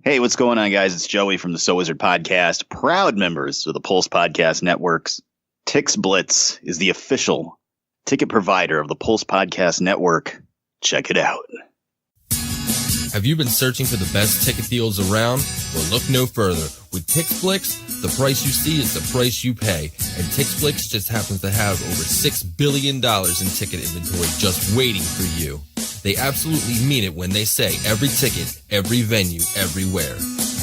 Hey, what's going on, guys? It's Joey from the So Wizard Podcast, proud members of the Pulse Podcast Networks. TixBlitz is the official ticket provider of the Pulse Podcast Network. Check it out. Have you been searching for the best ticket deals around? Well, look no further. With TixBlitz, the price you see is the price you pay. And TixBlitz just happens to have over $6 billion in ticket inventory just waiting for you. They absolutely mean it when they say every ticket, every venue, everywhere.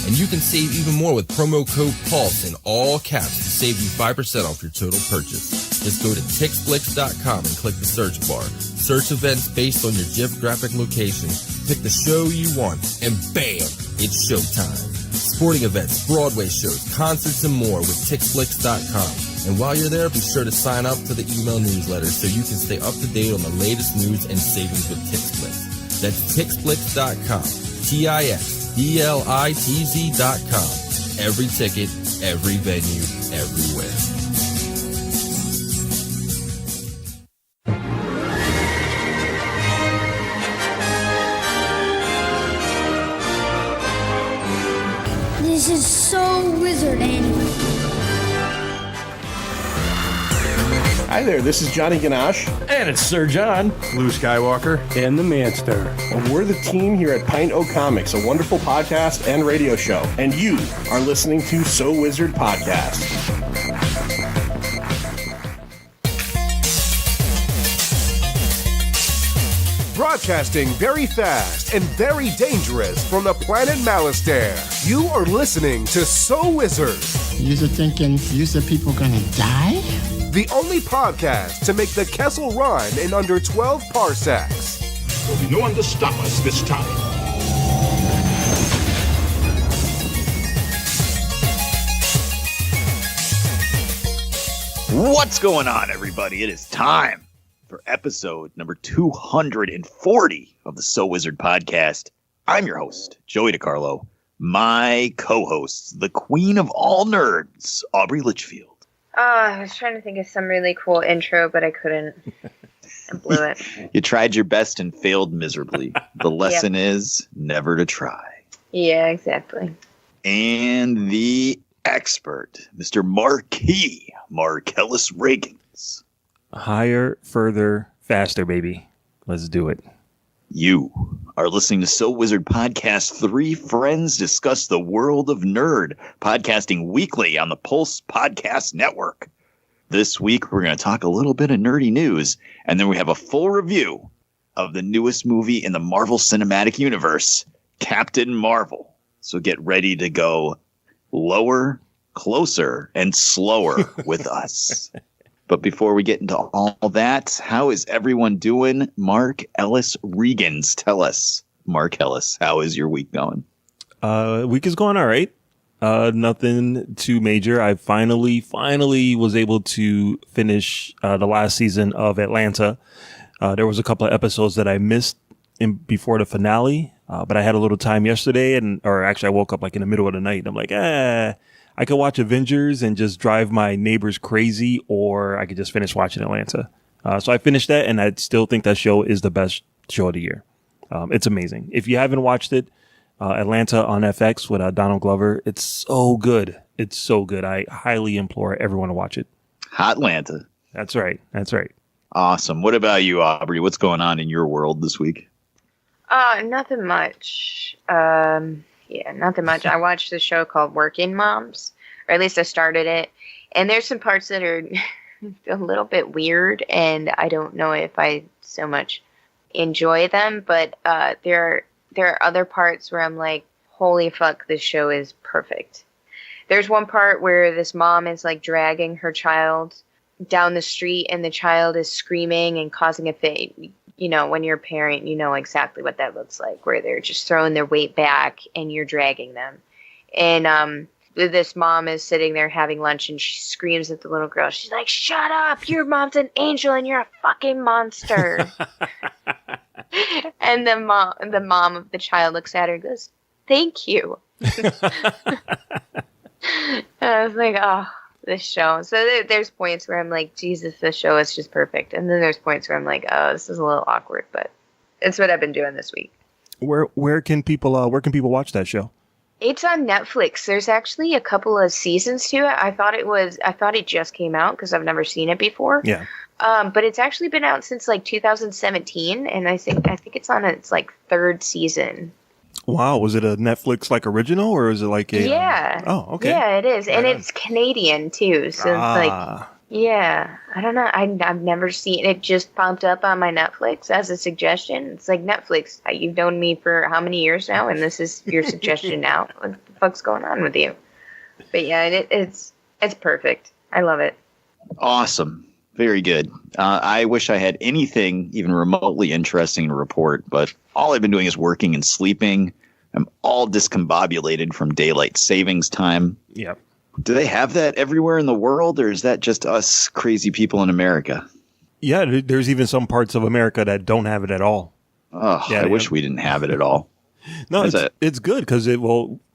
And you can save even more with promo code PULSE in all caps to save you 5% off your total purchase. Just go to TixBlitz.com and click the search bar. Search events based on your geographic location. Pick the show you want, and bam, it's showtime. Sporting events, Broadway shows, concerts, and more with TixBlitz.com. And while you're there, be sure to sign up to the email newsletter so you can stay up to date on the latest news and savings with TixBlitz. That's TixBlitz.com. TixBlitz.com. Every ticket, every venue, everywhere. This is So Wizard Anime. Hi there, this is Johnny Ganache. And it's Sir John. Blue Skywalker. And the Manster. And we're the team here at Pint Oak Comics, a wonderful podcast and radio show. And you are listening to So Wizard Podcast. Broadcasting very fast and very dangerous from the planet Malastare. You are listening to So Wizard. You're thinking people gonna die? The only podcast to make the Kessel Run in under 12 parsecs. There'll be no one to stop us this time. What's going on, everybody? It is time for episode number 240 of the So Wizard Podcast. I'm your host, Joey DiCarlo. My co-host, the queen of all nerds, Aubrey Litchfield. I was trying to think of some really cool intro, but I couldn't. I blew it. You tried your best and failed miserably. The lesson is never to try. Yeah, exactly. And the expert, Mr. Marquis Marcellus Reagans. Higher, further, faster, baby. Let's do it. You are listening to So Wizard Podcast. Three friends discuss the world of nerd, podcasting weekly on the Pulse Podcast Network. This week, we're going to talk a little bit of nerdy news, and then we have a full review of the newest movie in the Marvel Cinematic Universe, Captain Marvel. So get ready to go lower, closer, and slower with us. But before we get into all that, how is everyone doing? Mark Ellis Reagans, tell us. Mark Ellis, how is your week going? Week is going all right. Nothing too major. I finally was able to finish the last season of Atlanta. There was a couple of episodes that I missed before the finale, but I had a little time yesterday, or actually I woke up like in the middle of the night, and I'm like, I could watch Avengers and just drive my neighbors crazy, or I could just finish watching Atlanta. So I finished that, and I still think that show is the best show of the year. It's amazing. If you haven't watched it, Atlanta on FX with Donald Glover, it's so good. It's so good. I highly implore everyone to watch it. Hotlanta. That's right. That's right. Awesome. What about you, Aubrey? What's going on in your world this week? Nothing much. Yeah, nothing much. I watched the show called Working Moms, or at least I started it. And there's some parts that are a little bit weird, and I don't know if I so much enjoy them. But there are other parts where I'm like, holy fuck, this show is perfect. There's one part where this mom is like dragging her child down the street, and the child is screaming and causing a fit. You know, when you're a parent, you know exactly what that looks like, where they're just throwing their weight back and you're dragging them. And this mom is sitting there having lunch, and she screams at the little girl. She's like, "Shut up! Your mom's an angel and you're a fucking monster." And the mom of the child looks at her and goes, "Thank you." And I was like, oh, this show. So there's points where I'm like, Jesus, this show is just perfect. And then there's points where I'm like, oh, this is a little awkward, but it's what I've been doing this week. Where can people watch that show? It's on Netflix. There's actually a couple of seasons to it. I thought it just came out because I've never seen it before. Yeah. But it's actually been out since like 2017, and I think it's on its like third season. Wow, was it a Netflix like original, or is it like a? Yeah. Oh, okay. Yeah, it is, and it's Canadian too. So it's like, yeah, I don't know. I've never seen it. Just popped up on my Netflix as a suggestion. It's like, Netflix, you've known me for how many years now, and this is your suggestion now. What the fuck's going on with you? But yeah, it's perfect. I love it. Awesome. Very good. I wish I had anything even remotely interesting to report, but all I've been doing is working and sleeping. I'm all discombobulated from daylight savings time. Yep. Do they have that everywhere in the world, or is that just us crazy people in America? Yeah, there's even some parts of America that don't have it at all. Oh, yeah, I wish we didn't have it at all. No, it's good because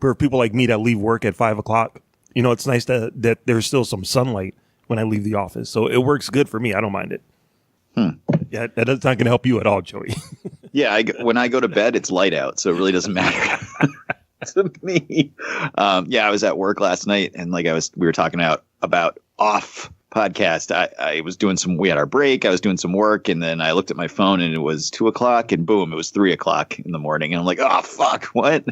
for people like me that leave work at 5 o'clock, it's nice that there's still some sunlight when I leave the office. So it works good for me. I don't mind it. Yeah, that's not going to help you at all, Joey. Yeah, when I go to bed, it's light out, so it really doesn't matter to me. I was at work last night, and we were talking about off podcast. I was doing we had our break. I was doing some work, and then I looked at my phone, and it was 2 o'clock, and boom, it was 3 o'clock in the morning, and I'm like, oh fuck, what?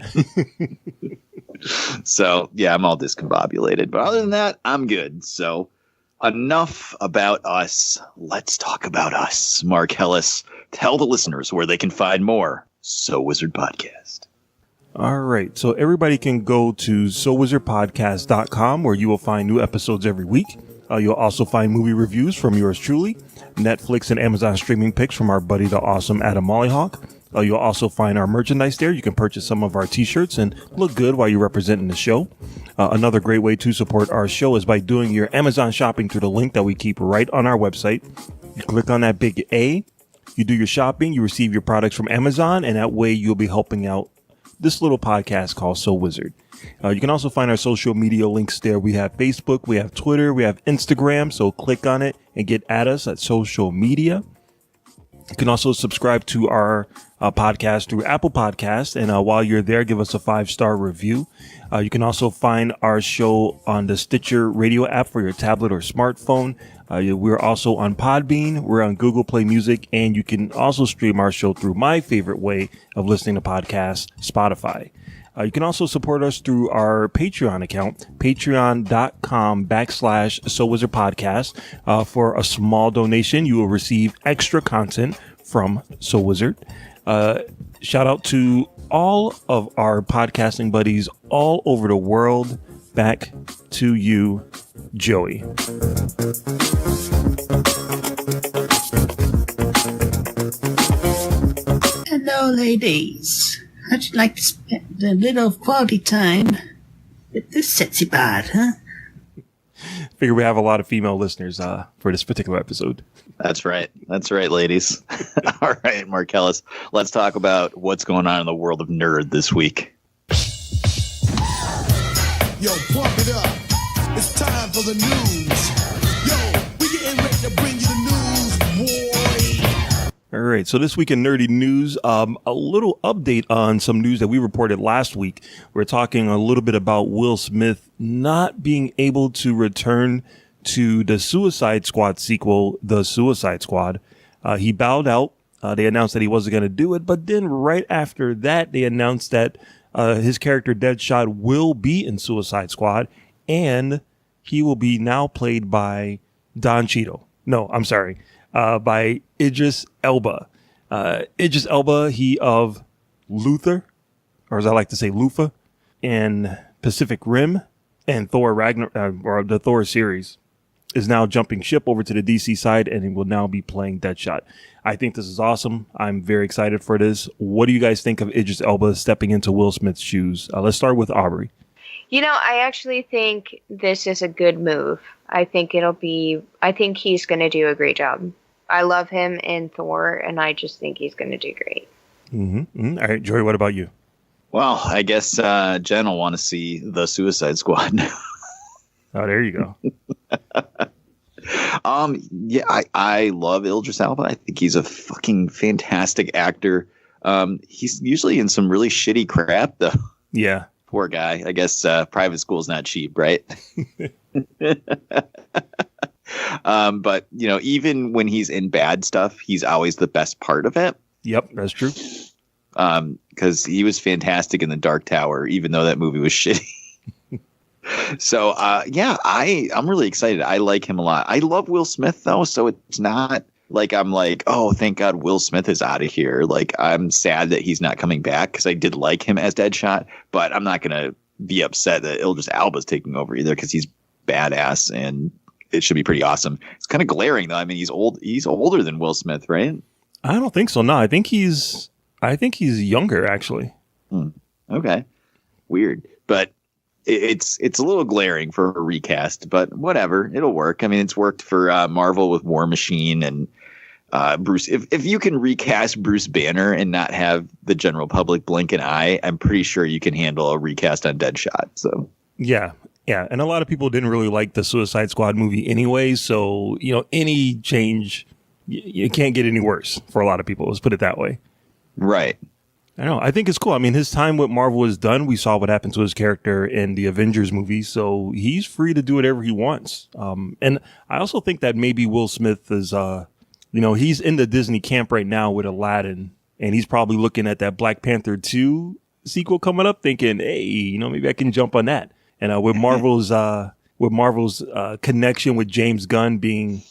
So yeah, I'm all discombobulated, but other than that, I'm good. So. Enough about us. Let's talk about us. Mark Ellis, tell the listeners where they can find more So Wizard Podcast. All right. So everybody can go to SoWizardPodcast.com, where you will find new episodes every week. You'll also find movie reviews from yours truly, Netflix and Amazon streaming picks from our buddy, the awesome Adam Mollyhawk. You'll also find our merchandise there. You can purchase some of our t-shirts and look good while you're representing the show. Another great way to support our show is by doing your Amazon shopping through the link that we keep right on our website. You click on that big A, you do your shopping, you receive your products from Amazon, and that way you'll be helping out this little podcast called So Wizard. You can also find our social media links there. We have Facebook, we have Twitter, we have Instagram, so click on it and get at us at social media. You can also subscribe to our podcast through Apple Podcasts. And while you're there, give us a 5-star review. You can also find our show on the Stitcher radio app for your tablet or smartphone. We're also on Podbean. We're on Google Play Music. And you can also stream our show through my favorite way of listening to podcasts, Spotify. You can also support us through our Patreon account, patreon.com/SoWizardPodcast. For a small donation, you will receive extra content from So Wizard. Shout out to all of our podcasting buddies all over the world. Back to you, Joey. Hello, ladies. How'd you like to spend a little quality time with this sexy bod, huh? Figure we have a lot of female listeners for this particular episode. That's right. That's right, ladies. All right, Mark Ellis, let's talk about what's going on in the world of nerd this week. Yo, pump it up. It's time for the news. Yo, we getting ready to bring you the news, boy. All right, so this week in Nerdy News, a little update on some news that we reported last week. We're talking a little bit about Will Smith not being able to return to the Suicide Squad sequel, The Suicide Squad. He bowed out. They announced that he wasn't going to do it, but then right after that, they announced that his character Deadshot will be in Suicide Squad, and he will be now played by Don Cheadle. No, I'm sorry. By Idris Elba. Idris Elba, he of Luther, or as I like to say, Lufa, in Pacific Rim and Thor or the Thor series, is now jumping ship over to the DC side, and he will now be playing Deadshot. I think this is awesome. I'm very excited for this. What do you guys think of Idris Elba stepping into Will Smith's shoes? Let's start with Aubrey. I actually think this is a good move. I think he's going to do a great job. I love him in Thor, and I just think he's going to do great. Mm-hmm. All right, Jory, what about you? Well, I guess Jen will want to see The Suicide Squad now. Oh, there you go. I love Idris Elba. I think he's a fucking fantastic actor. He's usually in some really shitty crap, though. Yeah. poor guy. I guess private school's not cheap, right? But, you know, even when he's in bad stuff, he's always the best part of it. Yep, that's true. Because he was fantastic in The Dark Tower, even though that movie was shitty. So, yeah, I'm really excited. I like him a lot. I love Will Smith, though, so it's not like I'm like, oh, thank God Will Smith is out of here. Like, I'm sad that he's not coming back because I did like him as Deadshot, but I'm not going to be upset that Idris Elba's taking over either because he's badass and it should be pretty awesome. It's kind of glaring, though. I mean, he's old. He's older than Will Smith, right? I don't think so. No, I think he's younger, actually. Okay. Weird. But it's a little glaring for a recast, but whatever. It'll work. I mean, it's worked for Marvel with War Machine and Bruce. If you can recast Bruce Banner and not have the general public blink an eye, I'm pretty sure you can handle a recast on Deadshot. So yeah. And a lot of people didn't really like the Suicide Squad movie anyway. So, you know, any change, you can't get any worse for a lot of people. Let's put it that way. Right. I know. I think it's cool. I mean, his time with Marvel is done. We saw what happened to his character in the Avengers movie, so he's free to do whatever he wants. And I also think that maybe Will Smith is, you know, he's in the Disney camp right now with Aladdin, and he's probably looking at that Black Panther 2 sequel coming up, thinking, hey, you know, maybe I can jump on that. And with Marvel's connection with James Gunn being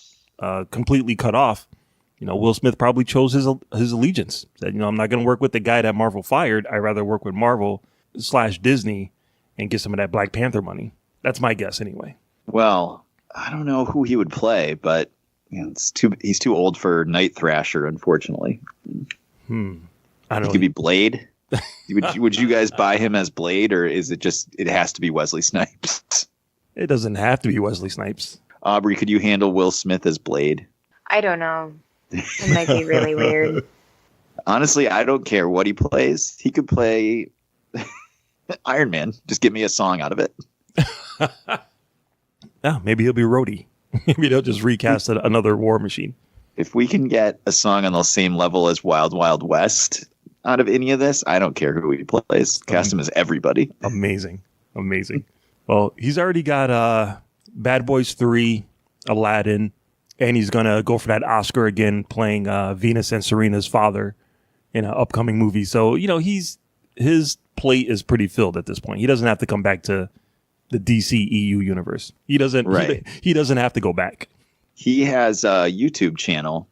completely cut off, you know, Will Smith probably chose his allegiance. Said, you know, I'm not going to work with the guy that Marvel fired. I'd rather work with Marvel/Disney and get some of that Black Panther money. That's my guess anyway. Well, I don't know who he would play, but you know, he's too old for Night Thrasher, unfortunately. I don't know. He could be Blade. Would you guys buy him as Blade, or is it just it has to be Wesley Snipes? It doesn't have to be Wesley Snipes. Aubrey, could you handle Will Smith as Blade? I don't know. It might be really weird. Honestly, I don't care what he plays. He could play Iron Man. Just give me a song out of it. Yeah, maybe he'll be Rhodey. Maybe they'll just recast another War Machine. If we can get a song on the same level as Wild Wild West out of any of this, I don't care who he plays. Cast him as everybody. Amazing. Well, he's already got Bad Boys 3, Aladdin, and he's going to go for that Oscar again playing Venus and Serena's father in an upcoming movie. So, you know, his plate is pretty filled at this point. He doesn't have to come back to the DC EU universe. He doesn't have to go back. He has a YouTube channel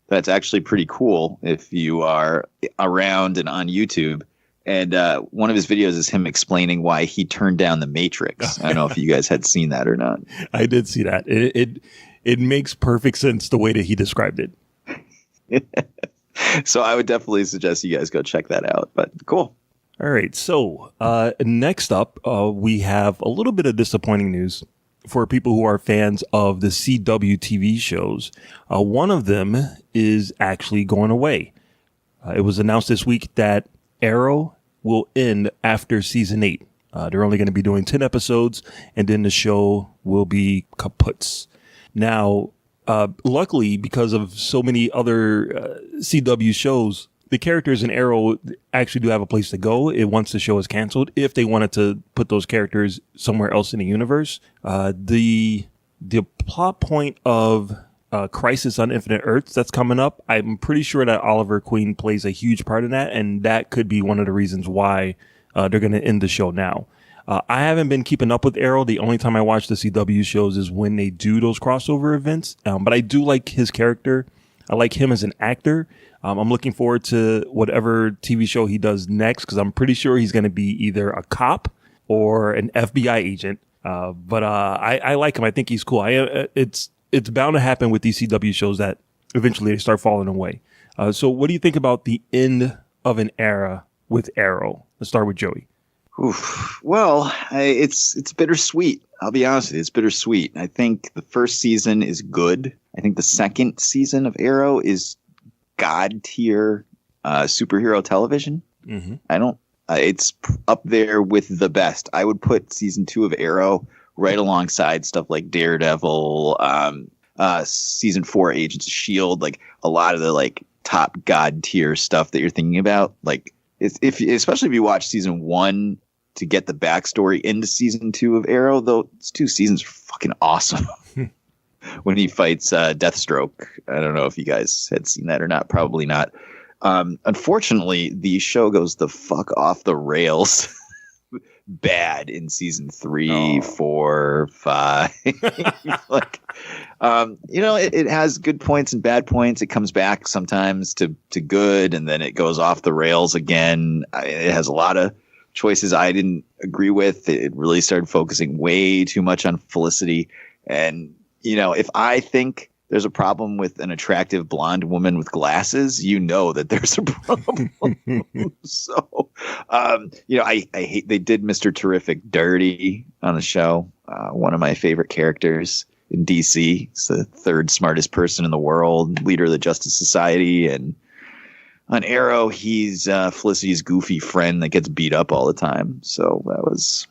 that's actually pretty cool if you are around and on YouTube. And one of his videos is him explaining why he turned down The Matrix. I don't know if you guys had seen that or not. I did see that. It makes perfect sense the way that he described it. So I would definitely suggest you guys go check that out. But cool. All right. So next up, we have a little bit of disappointing news for people who are fans of the CW TV shows. One of them is actually going away. It was announced this week that Arrow will end after season 8. They're only going to be doing 10 episodes, and then the show will be kaput. Now, luckily, because of so many other CW shows, the characters in Arrow actually do have a place to go once the show is canceled. If they wanted to put those characters somewhere else in the universe, the plot point of Crisis on Infinite Earths that's coming up, I'm pretty sure that Oliver Queen plays a huge part in that, and that could be one of the reasons why they're going to end the show now. I haven't been keeping up with Arrow. The only time I watch the CW shows is when they do those crossover events. But I do like his character. I like him as an actor. I'm looking forward to whatever TV show he does next, because I'm pretty sure he's going to be either a cop or an FBI agent. But I like him. I think he's cool. It's bound to happen with these CW shows that eventually they start falling away. So what do you think about the end of an era with Arrow? Let's start with Joey. Oof. Well, it's bittersweet. I'll be honest with you. It's bittersweet. I think the first season is good. I think the second season of Arrow is God tier superhero television. Mm-hmm. It's up there with the best. I would put season 2 of Arrow right alongside stuff like Daredevil, season 4 Agents of S.H.I.E.L.D., like a lot of the like top God tier stuff that you're thinking about. Like especially if you watch season 1 to get the backstory into season 2 of Arrow, though. These 2 seasons are fucking awesome. When he fights Deathstroke. I don't know if you guys had seen that or not. Probably not. Unfortunately, the show goes the fuck off the rails bad in season 3, 4, 5. Like, it has good points and bad points. It comes back sometimes to good, and then it goes off the rails again. It has a lot of choices I didn't agree with. It really started focusing way too much on Felicity. And, if I think there's a problem with an attractive blonde woman with glasses, that there's a problem. So, I hate they did Mr. Terrific dirty on the show. One of my favorite characters in DC. He's the 3rd smartest person in the world, leader of the Justice Society. And on Arrow, he's Felicity's goofy friend that gets beat up all the time. So that was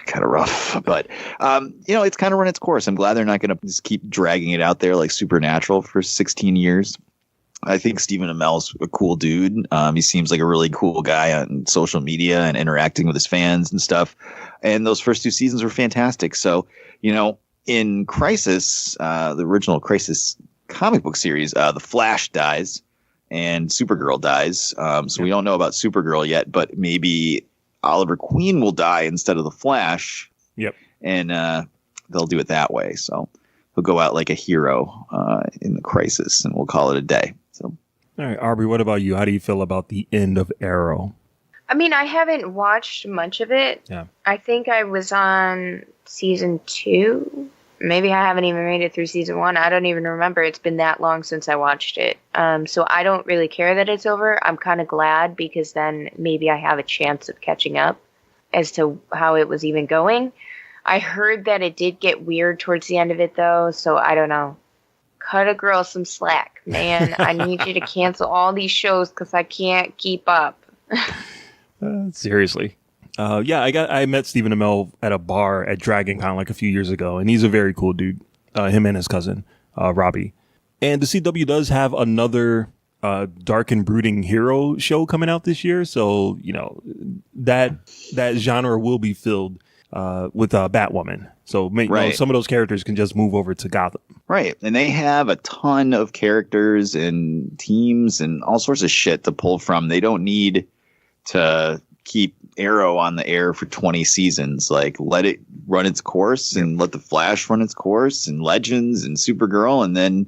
kind of rough, but it's kind of run its course. I'm glad they're not going to just keep dragging it out there like Supernatural for 16 years. I think Stephen Amell's a cool dude. He seems like a really cool guy on social media and interacting with his fans and stuff. And those first 2 seasons were fantastic. So, in Crisis, the original Crisis comic book series, the Flash dies and Supergirl dies. So we don't know about Supergirl yet, but maybe Oliver Queen will die instead of the Flash. Yep. And they'll do it that way. So he'll go out like a hero in the Crisis, and we'll call it a day. So, all right, Aubrey, what about you? How do you feel about the end of Arrow? I mean, I haven't watched much of it. Yeah. I think I was on season 2. Maybe I haven't even made it through season 1. I don't even remember. It's been that long since I watched it. So I don't really care that it's over. I'm kind of glad, because then maybe I have a chance of catching up as to how it was even going. I heard that it did get weird towards the end of it, though. So I don't know. Cut a girl some slack, man. I need you to cancel all these shows because I can't keep up. Seriously. I met Stephen Amell at a bar at Dragon Con like a few years ago, and he's a very cool dude. Him and his cousin, Robbie. And the CW does have another dark and brooding hero show coming out this year, so that genre will be filled with Batwoman. So some of those characters can just move over to Gotham. Right, and they have a ton of characters and teams and all sorts of shit to pull from. They don't need to keep Arrow on the air for 20 seasons. Like, let it run its course and let the Flash run its course and Legends and Supergirl, and then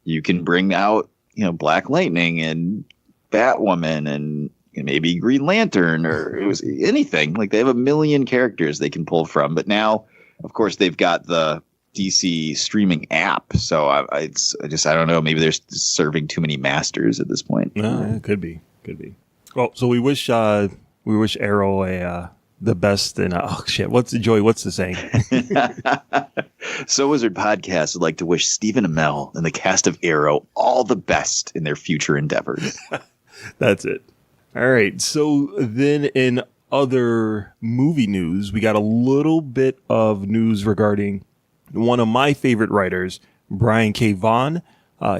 you can bring out Black Lightning and Batwoman and maybe Green Lantern or anything. Like, they have a million characters they can pull from. But now, of course, they've got the DC streaming app, so I don't know. Maybe they're serving too many masters at this point. It could be. Well, so we wish Arrow the best. And what's the saying? So Wizard Podcast would like to wish Stephen Amell and the cast of Arrow all the best in their future endeavors. That's it. All right. So then in other movie news, we got a little bit of news regarding one of my favorite writers, Brian K. Vaughan.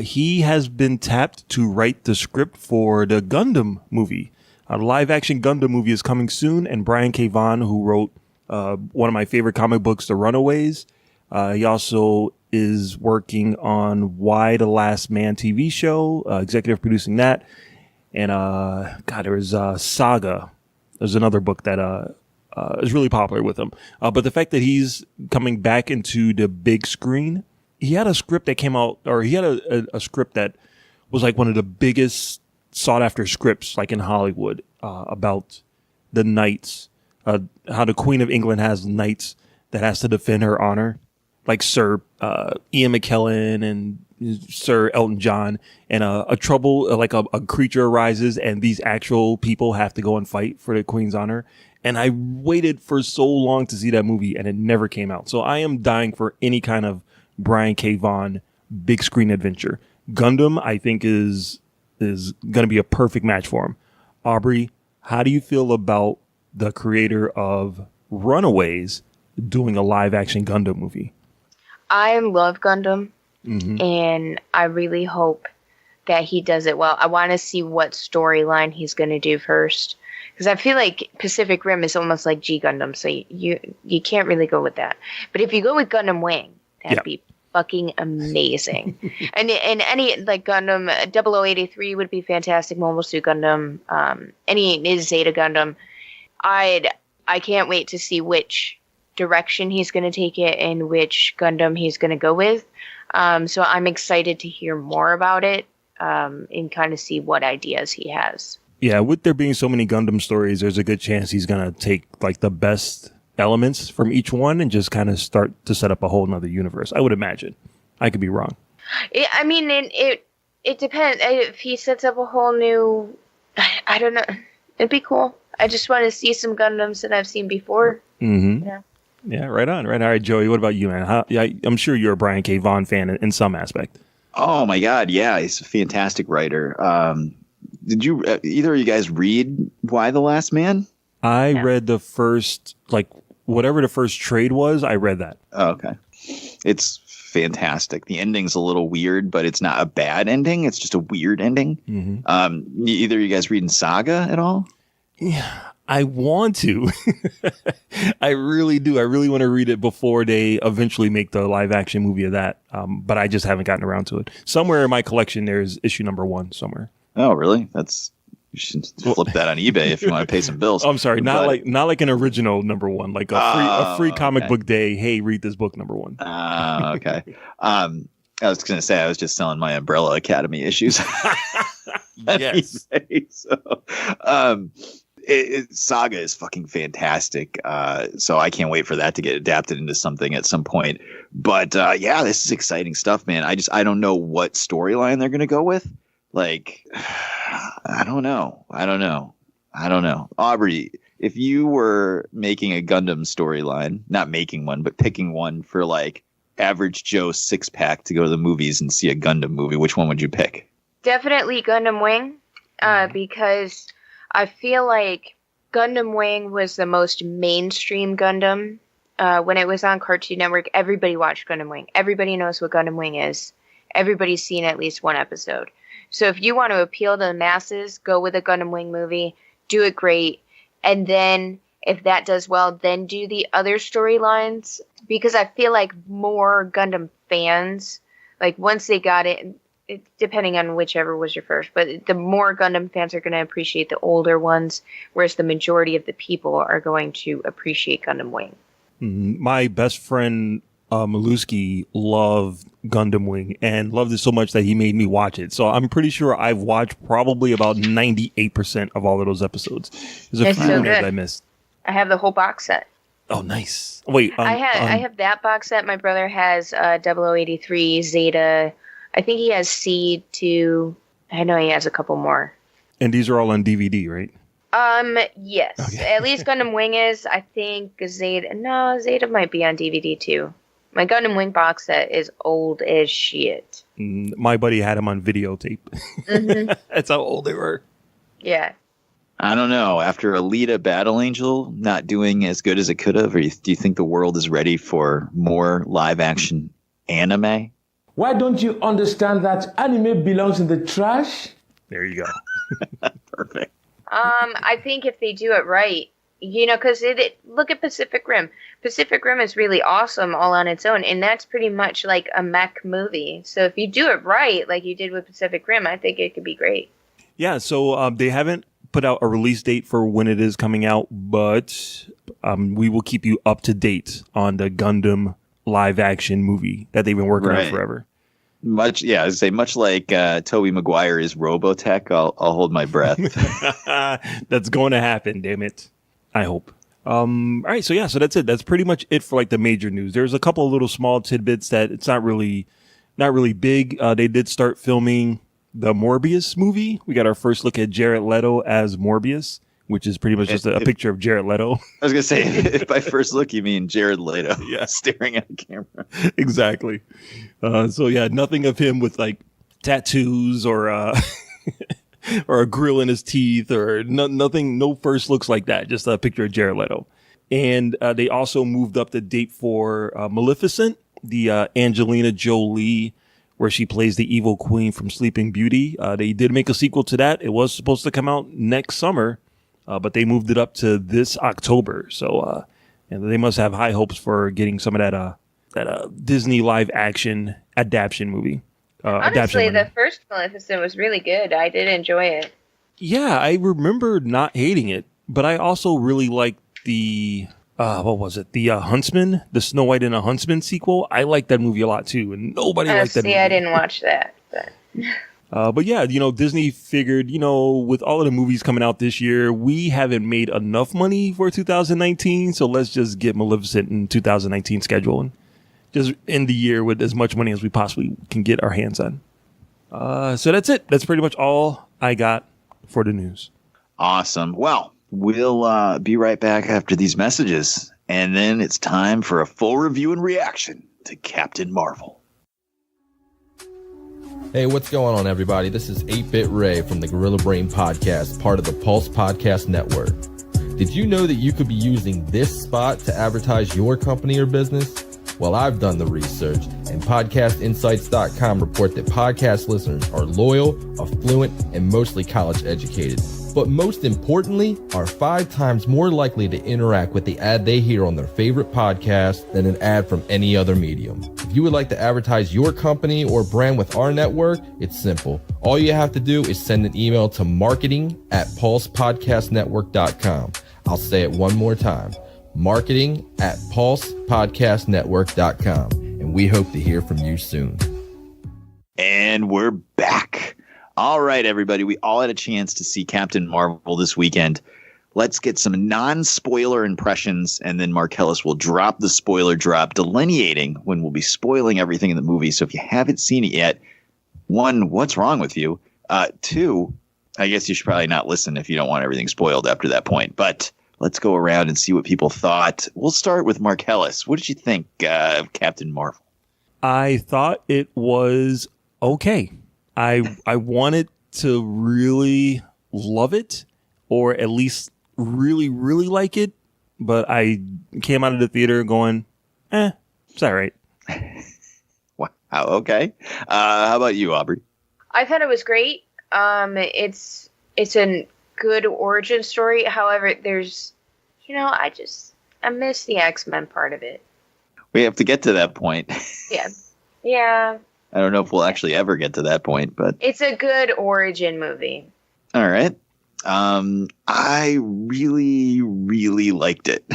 He has been tapped to write the script for the Gundam movie. A live-action Gundam movie is coming soon, and Brian K. Vaughan, who wrote one of my favorite comic books, The Runaways, he also is working on Why the Last Man TV show, executive producing that. And there was Saga. There's another book that is really popular with him. But the fact that he's coming back into the big screen, he had a script that came out, or he had a script that was like one of the biggest sought after scripts like in Hollywood about the knights, how the Queen of England has knights that has to defend her honor, like Sir Ian McKellen and Sir Elton John, and a trouble, like a creature arises and these actual people have to go and fight for the Queen's honor. And I waited for so long to see that movie and it never came out. So I am dying for any kind of Brian K. Vaughan big screen adventure. Gundam, I think, is going to be a perfect match for him. Aubrey, how do you feel about the creator of Runaways doing a live action Gundam movie? I love Gundam, and I really hope that he does it well. I want to see what storyline he's going to do first, Because I feel like Pacific Rim is almost like G Gundam, so you can't really go with that. But if you go with Gundam Wing, that'd be fucking amazing. and any like Gundam 0083 would be fantastic. Mobile Suit Gundam, any Zeta Gundam. I can't wait to see which direction he's going to take it and which Gundam he's going to go with. So I'm excited to hear more about it and kind of see what ideas he has. Yeah, with there being so many Gundam stories, there's a good chance he's going to take like the best elements from each one and just kind of start to set up a whole nother universe. I would imagine. I could be wrong. It depends. If he sets up a whole new, I don't know. It'd be cool. I just want to see some Gundams that I've seen before. Mm-hmm. Yeah, right on. All right, Joey, what about you, man? I'm sure you're a Brian K. Vaughan fan in some aspect. Oh, my God. Yeah, he's a fantastic writer. Did you either of you guys read Y the Last Man? I read the first, whatever the first trade was, I read that. Oh, okay. It's fantastic. The ending's a little weird, but it's not a bad ending. It's just a weird ending. Mm-hmm. Either of you guys reading Saga at all? Yeah, I want to. I really do. I really want to read it before they eventually make the live action movie of that. But I just haven't gotten around to it. Somewhere in my collection, there's issue number 1 somewhere. Oh, really? You should flip that on eBay if you want to pay some bills. Oh, I'm sorry, not like an original number 1, like a free comic book day. Hey, read this book number 1. Okay. I was going to say I was just selling my Umbrella Academy issues. Yes. Saga is fucking fantastic. So I can't wait for that to get adapted into something at some point. But yeah, this is exciting stuff, man. I don't know what storyline they're going to go with. Like, I don't know. Aubrey, if you were making a Gundam storyline, not making one, but picking one for like average Joe 6-pack to go to the movies and see a Gundam movie, which one would you pick? Definitely Gundam Wing, because I feel like Gundam Wing was the most mainstream Gundam. When it was on Cartoon Network, everybody watched Gundam Wing. Everybody knows what Gundam Wing is. Everybody's seen at least one episode. So if you want to appeal to the masses, go with a Gundam Wing movie, do it great, and then if that does well, then do the other storylines. Because I feel like more Gundam fans, like once they got it, depending on whichever was your first, but the more Gundam fans are going to appreciate the older ones, whereas the majority of the people are going to appreciate Gundam Wing. My best friend Maluski loved Gundam Wing and loved it so much that he made me watch it. So I'm pretty sure I've watched probably about 98% of all of those episodes. There's a few that I missed. I have the whole box set. Oh, nice. Wait, I have that box set. My brother has 0083, Zeta. I think he has Seed too. I know he has a couple more. And these are all on DVD, right? Yes. Okay. At least Gundam Wing is. I think Zeta might be on DVD too. My Gundam Wing box set is old as shit. My buddy had them on videotape. Mm-hmm. That's how old they were. Yeah. I don't know. After Alita Battle Angel not doing as good as it could have, or do you think the world is ready for more live action anime? Why don't you understand that anime belongs in the trash? There you go. Perfect. I think if they do it right, because look at Pacific Rim. Pacific Rim is really awesome all on its own, and that's pretty much like a mech movie. So if you do it right, like you did with Pacific Rim, I think it could be great. Yeah, so they haven't put out a release date for when it is coming out, but we will keep you up to date on the Gundam live action movie that they've been working on forever. Much like Tobey Maguire is Robotech, I'll hold my breath. That's going to happen, damn it. I hope. All right, so that's it. That's pretty much it for like the major news. There's a couple of little small tidbits that it's not really big. They did start filming the Morbius movie. We got our first look at Jared Leto as Morbius, which is pretty much just a picture of Jared Leto. I was gonna say, if by first look you mean Jared Leto, staring at the camera. Exactly. So yeah, nothing of him with like tattoos or or a grill in his teeth or nothing. No first looks like that. Just a picture of Jared Leto. And they also moved up the date for Maleficent, the Angelina Jolie, where she plays the evil queen from Sleeping Beauty. They did make a sequel to that. It was supposed to come out next summer. but they moved it up to this October. So and they must have high hopes for getting some of that Disney live action adaptation movie. Honestly, the first Maleficent was really good. I did enjoy it. Yeah, I remember not hating it, but I also really liked the what was it? The Huntsman, the Snow White and a Huntsman sequel. I liked that movie a lot too, and nobody liked that movie. I didn't watch that. But yeah, Disney figured, with all of the movies coming out this year, we haven't made enough money for 2019, so let's just get Maleficent in 2019 schedule and just end the year with as much money as we possibly can get our hands on. So that's it. That's pretty much all I got for the news. Awesome. Well, we'll be right back after these messages, and then it's time for a full review and reaction to Captain Marvel. Hey, what's going on, everybody? This is 8-Bit Ray from the Gorilla Brain Podcast, part of the Pulse Podcast Network. Did you know that you could be using this spot to advertise your company or business? Well, I've done the research, and PodcastInsights.com report that podcast listeners are loyal, affluent, and mostly college educated. But most importantly, are 5 times more likely to interact with the ad they hear on their favorite podcast than an ad from any other medium. If you would like to advertise your company or brand with our network, it's simple. All you have to do is send an email to marketing@pulsepodcastnetwork.com. I'll say it one more time. marketing@pulsepodcastnetwork.com. And we hope to hear from you soon. And we're back. All right, everybody. We all had a chance to see Captain Marvel this weekend. Let's get some non-spoiler impressions, and then Marcellus will drop the spoiler drop, delineating when we'll be spoiling everything in the movie. So if you haven't seen it yet, 1, what's wrong with you? 2, I guess you should probably not listen if you don't want everything spoiled after that point. But let's go around and see what people thought. We'll start with Marcellus. What did you think of Captain Marvel? I thought it was okay. I wanted to really love it, or at least really, really like it, but I came out of the theater going, it's all right. Wow, okay. How about you, Aubrey? I thought it was great. It's a good origin story. However, there's, I miss the X-Men part of it. We have to get to that point. Yeah. I don't know if we'll actually ever get to that point, but it's a good origin movie. All right. I really, really liked it.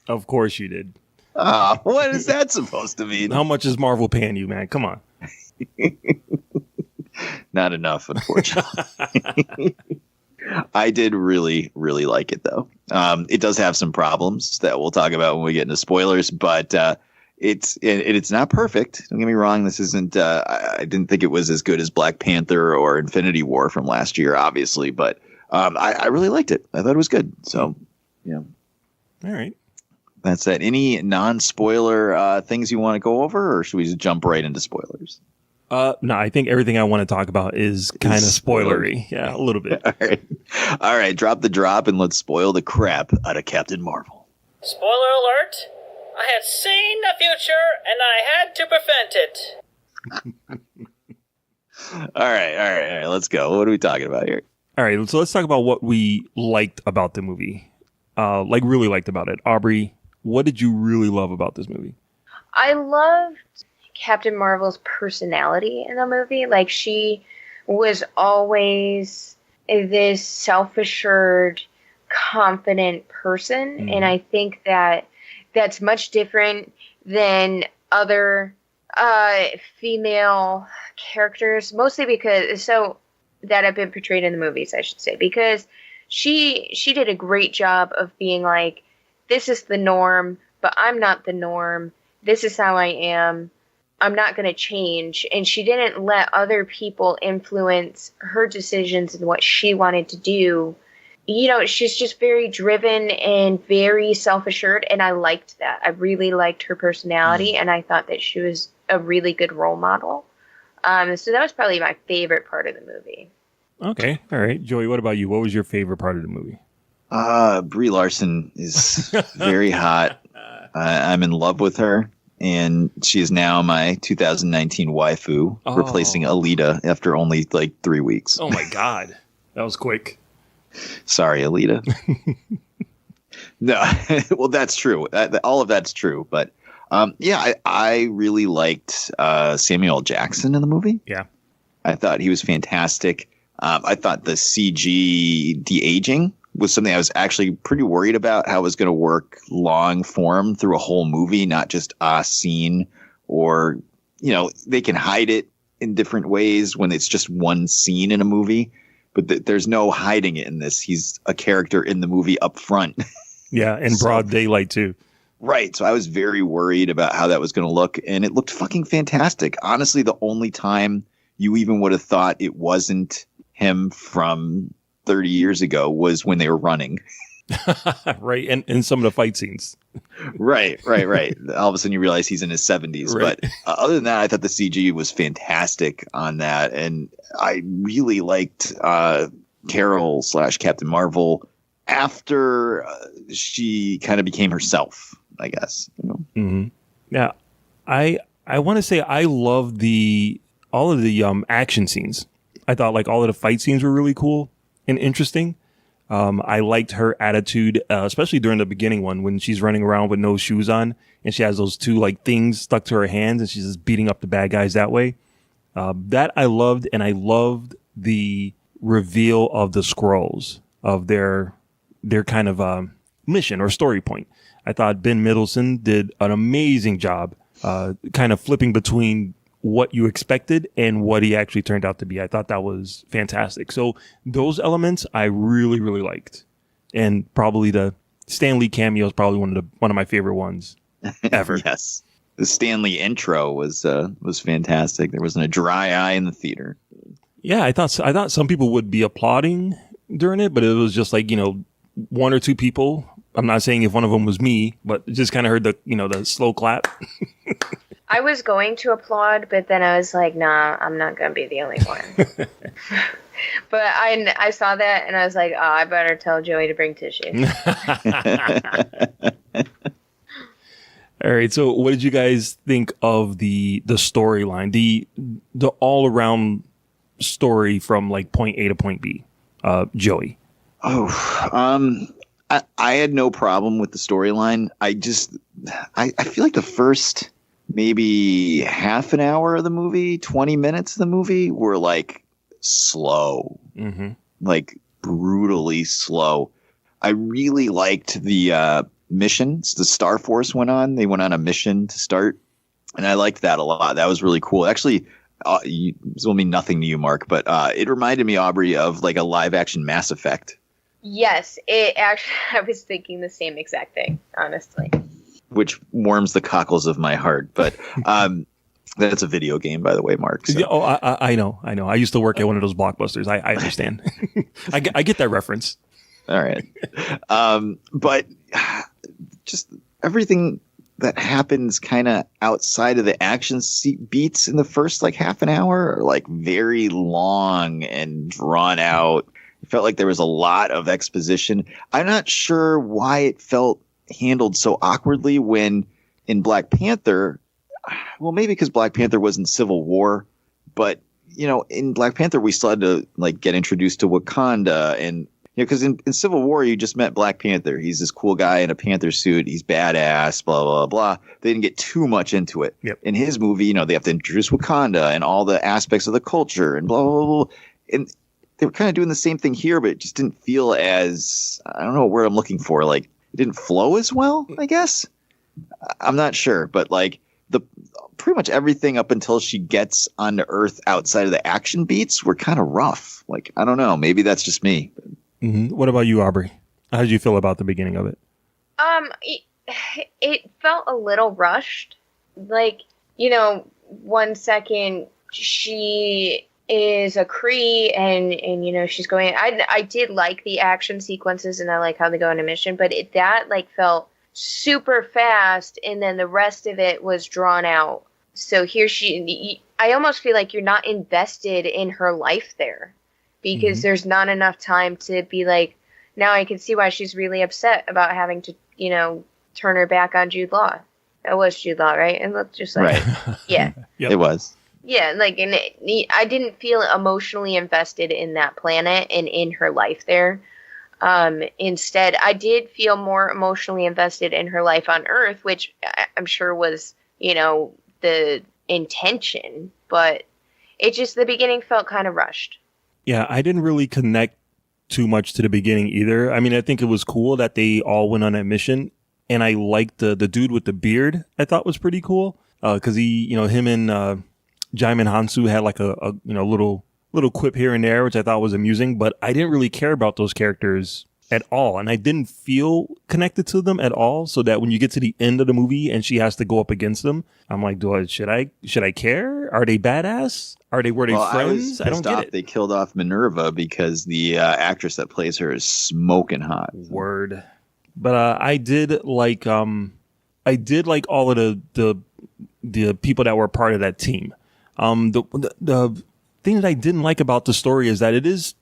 Of course you did. What is that supposed to mean? How much is Marvel paying you, man? Come on. Not enough, unfortunately. I did really, really like it, though. It does have some problems that we'll talk about when we get into spoilers, but it's not perfect. Don't get me wrong. This isn't. I didn't think it was as good as Black Panther or Infinity War from last year, obviously, but I really liked it. I thought it was good. So, All right. That's that. Any non-spoiler things you want to go over, or should we just jump right into spoilers? No, I think everything I want to talk about is kind of spoilery. Yeah, a little bit. All right. Drop the drop and let's spoil the crap out of Captain Marvel. Spoiler alert. I had seen the future, and I had to prevent it. All right. Let's go. What are we talking about here? All right, so let's talk about what we liked about the movie. Really liked about it. Aubrey, what did you really love about this movie? I loved Captain Marvel's personality in the movie. Like, she was always this self-assured, confident person, and I think that's much different than other female characters, mostly because that have been portrayed in the movies, I should say, because she did a great job of being like, this is the norm, but I'm not the norm. This is how I am. I'm not going to change. And she didn't let other people influence her decisions and what she wanted to do. She's just very driven and very self-assured, and I liked that. I really liked her personality, and I thought that she was a really good role model. So that was probably my favorite part of the movie. Okay, all right. Joey, what about you? What was your favorite part of the movie? Brie Larson is very hot. I'm in love with her, and she is now my 2019 waifu, replacing Alita after only 3 weeks. Oh my God, that was quick. Sorry, Alita. No, well, that's true. All of that's true. But I really liked Samuel L. Jackson in the movie. Yeah. I thought he was fantastic. I thought the CG de-aging was something I was actually pretty worried about how it was going to work long form through a whole movie, not just a scene, or, they can hide it in different ways when it's just one scene in a movie, but there's no hiding it in this. He's a character in the movie up front. Yeah. In broad daylight too. Right. So I was very worried about how that was going to look, and it looked fucking fantastic. Honestly, the only time you even would have thought it wasn't him from 30 years ago was when they were running. Right. And some of the fight scenes. Right. All of a sudden you realize he's in his 70s. Right. But other than that, I thought the CG was fantastic on that. And I really liked Carol / Captain Marvel after she kind of became herself, I guess. Mm-hmm. Yeah. I want to say I love all of the action scenes. I thought like all of the fight scenes were really cool and interesting. I liked her attitude, especially during the beginning one when she's running around with no shoes on and she has those two like things stuck to her hands and she's just beating up the bad guys that way. That I loved, and I loved the reveal of the Skrulls, of their kind of mission or story point. I thought Ben Mendelsohn did an amazing job kind of flipping between what you expected and what he actually turned out to be. I thought that was fantastic. So those elements I really, really liked. And probably the Stan Lee cameo is probably one of my favorite ones ever. Yes. The Stan Lee intro was fantastic. There wasn't a dry eye in the theater. Yeah, I thought some people would be applauding during it, but it was just like, one or two people. I'm not saying if one of them was me, but just kind of heard the slow clap. I was going to applaud, but then I was like, nah, I'm not going to be the only one. But I saw that and I was like, oh, I better tell Joey to bring tissue. All right. So what did you guys think of the storyline, the all around story from like point A to point B? Joey. Oh, I had no problem with the storyline. I feel like the first maybe half an hour of the movie, 20 minutes of the movie were like slow, like brutally slow. I really liked the missions the Star Force went on. They went on a mission to start, and I liked that a lot. That was really cool. Actually, this will mean nothing to you, Mark, but it reminded me, Aubrey, of like a live action Mass Effect. Yes, it actually. I was thinking the same exact thing, honestly. Which warms the cockles of my heart, but that's a video game, by the way, Mark. So. Oh, I know. I used to work at one of those Blockbusters. I understand. I get that reference. All right, but just everything that happens kind of outside of the action beats in the first like half an hour are like very long and drawn out. It felt like there was a lot of exposition. I'm not sure why it felt handled so awkwardly when in Black Panther, well, maybe because Black Panther was in Civil War, but in Black Panther we still had to like get introduced to Wakanda, and because in Civil War you just met Black Panther. He's this cool guy in a panther suit. He's badass, blah blah blah. They didn't get too much into it. Yep. In his movie, they have to introduce Wakanda and all the aspects of the culture and blah blah blah. And they were kind of doing the same thing here, but it just didn't feel as, I don't know what word I'm looking for, like it didn't flow as well, I guess. I'm not sure, but like pretty much everything up until she gets onto Earth outside of the action beats were kind of rough. Like, I don't know, maybe that's just me. Mm-hmm. What about you, Aubrey? How did you feel about the beginning of it? It felt a little rushed. Like, 1 second she is a Kree and she's going, I did like the action sequences and I like how they go on a mission, but that like felt super fast and then the rest of it was drawn out. So here I almost feel like you're not invested in her life there because there's not enough time to be like, now I can see why she's really upset about having to, turn her back on Jude Law. That was Jude Law, right? And look, just like, right. Yeah. Yep. It was. Yeah, like, and I didn't feel emotionally invested in that planet and in her life there. Instead, I did feel more emotionally invested in her life on Earth, which I'm sure was, the intention, but it just, the beginning felt kind of rushed. Yeah, I didn't really connect too much to the beginning either. I mean, I think it was cool that they all went on that mission, and I liked the dude with the beard. I thought was pretty cool because he, him and Jaimin Hansu had like a little quip here and there, which I thought was amusing. But I didn't really care about those characters at all, and I didn't feel connected to them at all. So that when you get to the end of the movie and she has to go up against them, I'm like, should I care? Are they badass? Were they friends? I don't get it. They killed off Minerva because the actress that plays her is smoking hot. Word. But I did like all of the people that were part of that team. The thing that I didn't like about the story is that it's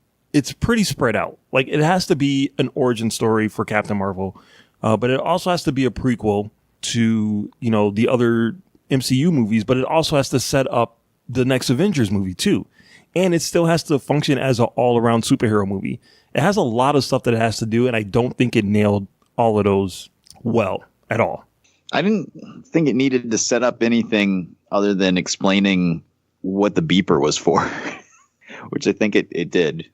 pretty spread out. Like, it has to be an origin story for Captain Marvel, but it also has to be a prequel to the other MCU movies. But it also has to set up the next Avengers movie too, and it still has to function as an all-around superhero movie. It has a lot of stuff that it has to do, and I don't think it nailed all of those well at all. I didn't think it needed to set up anything other than explaining what the beeper was for, which I think it did.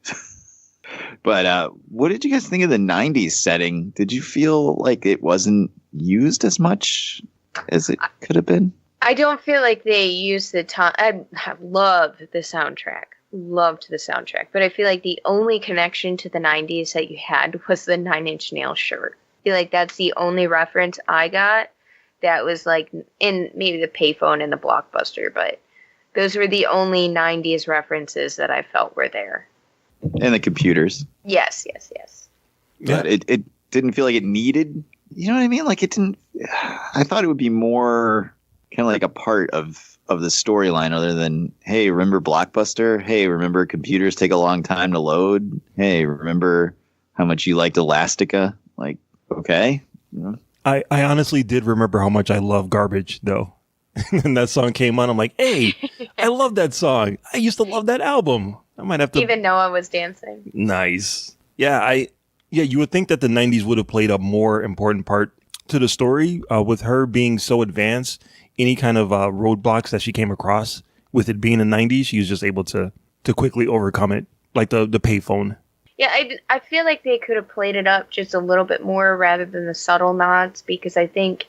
But what did you guys think of the 90s setting? Did you feel like it wasn't used as much as it could have been? I don't feel like they used the time. I loved the soundtrack. But I feel like the only connection to the 90s that you had was the Nine Inch Nails shirt. I feel like that's the only reference I got that was like in maybe the payphone and the Blockbuster, but those were the only 90s references that I felt were there. And the computers. Yes. But it didn't feel like it needed, you know what I mean? Like, it didn't, I thought it would be more kind of like a part of the storyline other than, hey, remember Blockbuster? Hey, remember computers take a long time to load? Hey, remember how much you liked Elastica? Like, okay. Yeah. I honestly did remember how much I love Garbage, though. And that song came on. I'm like, hey, I love that song. I used to love that album. I might have to. Even Noah was dancing. Nice. Yeah, you would think that the 90s would have played a more important part to the story with her being so advanced. Any kind of roadblocks that she came across, with it being the 90s, she was just able to quickly overcome it, like the payphone. Yeah, I feel like they could have played it up just a little bit more rather than the subtle nods, because I think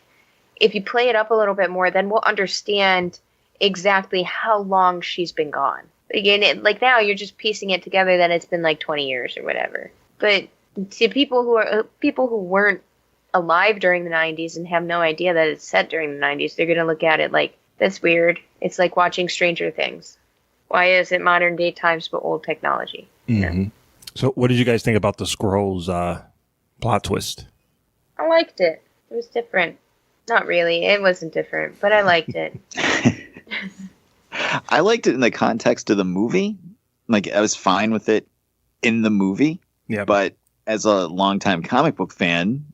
if you play it up a little bit more, then we'll understand exactly how long she's been gone. Again, like now you're just piecing it together that it's been like 20 years or whatever. But to people who weren't alive during the 90s and have no idea that it's set during the 90s, they're going to look at it like, that's weird. It's like watching Stranger Things. Why is it modern day times but old technology? Mm-hmm. Yeah. So what did you guys think about the Skrulls plot twist? I liked it. It was different. Not really. It wasn't different, but I liked it. I liked it in the context of the movie. Like, I was fine with it in the movie. Yeah. But as a longtime comic book fan,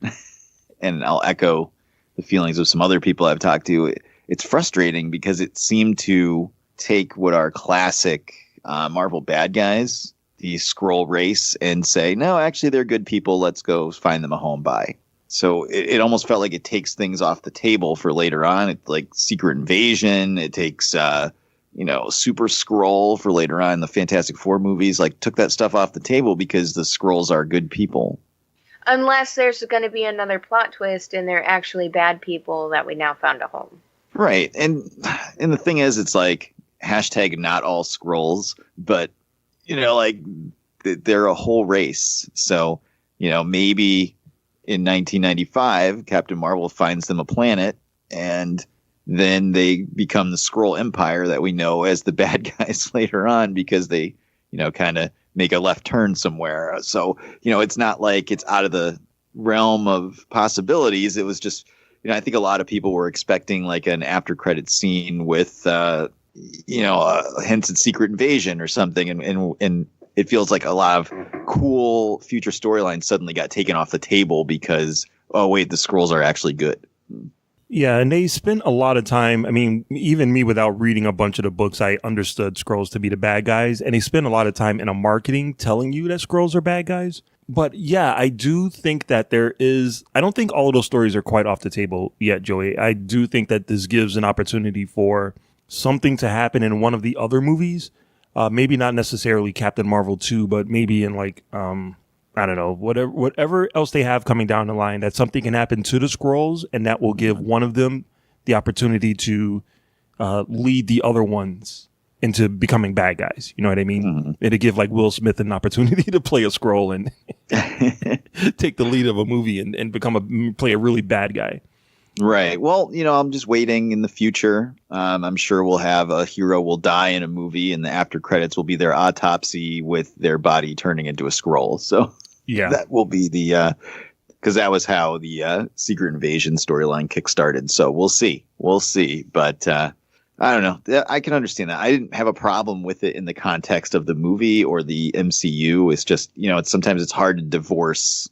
and I'll echo the feelings of some other people I've talked to, it's frustrating because it seemed to take what are classic Marvel bad guys, the Skrull race, and say, no, actually, they're good people. Let's go find them a home. Bye. So it almost felt like it takes things off the table for later on. It's like Secret Invasion. It takes, Super Skrull for later on. The Fantastic Four movies, like, took that stuff off the table because the Skrulls are good people. Unless there's going to be another plot twist and they're actually bad people that we now found a home. Right. And the thing is, it's like, hashtag not all Skrulls, but, like, they're a whole race. So, maybe in 1995, Captain Marvel finds them a planet, and then they become the Skrull Empire that we know as the bad guys later on because they, kind of make a left turn somewhere. So, it's not like it's out of the realm of possibilities. It was just, I think a lot of people were expecting like an after credit scene with, hints at Secret Invasion or something. And it feels like a lot of cool future storylines suddenly got taken off the table because, oh, wait, the Skrulls are actually good. Yeah, and they spent a lot of time. I mean, even me, without reading a bunch of the books, I understood Skrulls to be the bad guys. And they spent a lot of time in a marketing telling you that Skrulls are bad guys. But yeah, I do think that I don't think all of those stories are quite off the table yet, Joey. I do think that this gives an opportunity for something to happen in one of the other movies. Maybe not necessarily Captain Marvel 2, but maybe in like, I don't know, whatever else they have coming down the line, that something can happen to the Skrulls, and that will give one of them the opportunity to lead the other ones into becoming bad guys. You know what I mean? Mm-hmm. It'll give like Will Smith an opportunity to play a Skrull and take the lead of a movie and play a really bad guy. Right. Well, I'm just waiting in the future. I'm sure we'll have a hero will die in a movie, and the after credits will be their autopsy with their body turning into a Skrull. So yeah, that will be because that was how the Secret Invasion storyline kickstarted. So we'll see. But I don't know. I can understand that. I didn't have a problem with it in the context of the movie or the MCU. It's just, sometimes it's hard to divorce,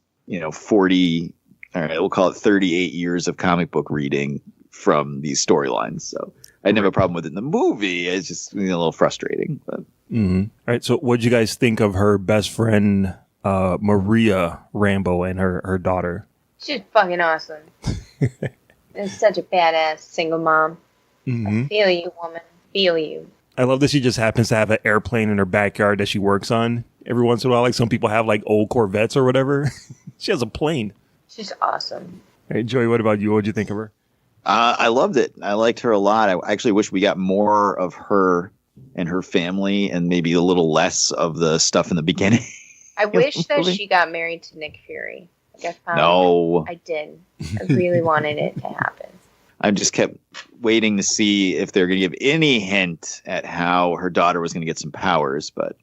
40, all right, we'll call it 38 years of comic book reading from these storylines. So I didn't have a problem with it in the movie. It's just a little frustrating. But. Mm-hmm. All right. So what'd you guys think of her best friend, Maria Rambeau, and her daughter? She's fucking awesome. It's such a badass single mom. Mm-hmm. I feel you, woman. Feel you. I love that she just happens to have an airplane in her backyard that she works on every once in a while. Like some people have like old Corvettes or whatever. She has a plane. She's awesome. Hey, Joey, what about you? What'd you think of her? I loved it. I liked her a lot. I actually wish we got more of her and her family and maybe a little less of the stuff in the beginning. I wish that she got married to Nick Fury. No. I did. I really wanted it to happen. I just kept waiting to see if they're going to give any hint at how her daughter was going to get some powers, but